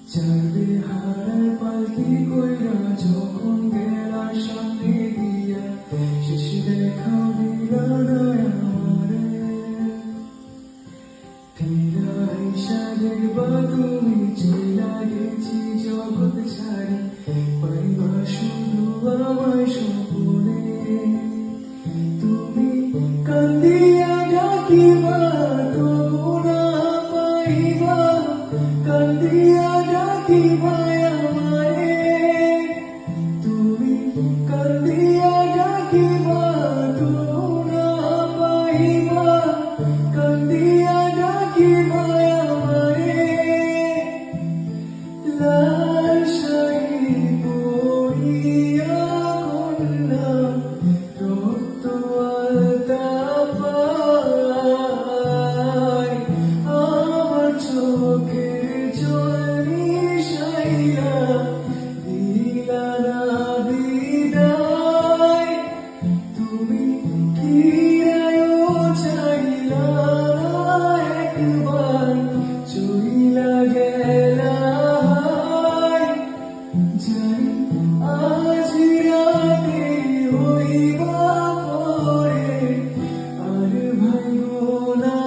চারবে হারার পালকি কইরা যখন গেলা সামনে দিয়া শেষ দেখা দিলা না আমারে ফিরা আইসা দেখবা তুমি চইলা গেছি জগৎ ছাড়ি পাইবা শুধু আমায় স্বপ্নে তুমি কান্দিয়া ডাকিবা তবু না পাইবা কান্দিয়া ডাকিবা আমারে তুমি কান্দিয়া ডাকিবা তবু না পাইবা কান্দিয়া ডাকিবা আমারে লাল শাড়ি পরিয়া কন্যা রক্ত আলতা পায় আমার চোখের জল মিশাইয়া দিলা না বিদায় তুমি ফিরায়ও চাইলা না একবার চইলা গেলা জানি আজ রাতে হইবা পরে আর ভাইবো না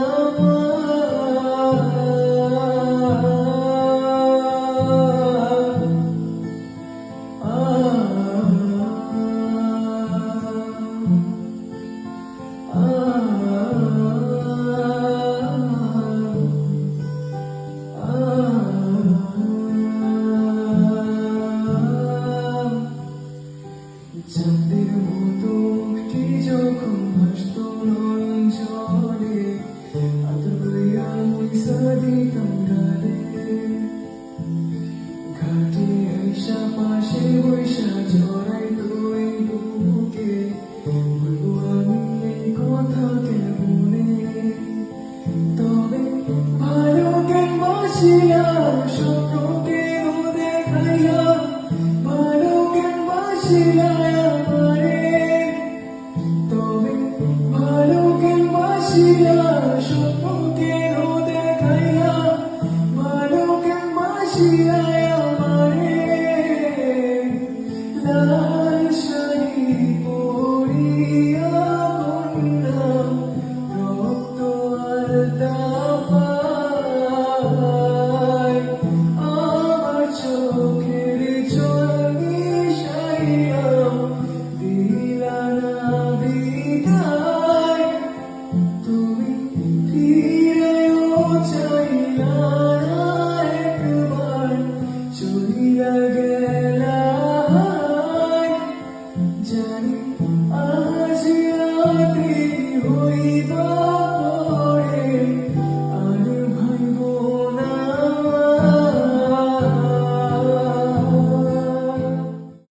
চাঁদের মতো মুখটি যখন ভাসত নয়ন জলে আদর করিয়া মুইসা দিতাম গালে ঘাটে আইসা পাশে বৈশা জড়াই তুই বুকে বলবো আমি এই কথা কেমনে তবে ভালো কেন বাসিয়া স্বপ্ন কেন দেখাইয়া ভালো কেন বাসিয়া স্বপ্ন কেন দেখাইয়া ভালো কেন বাসিয়া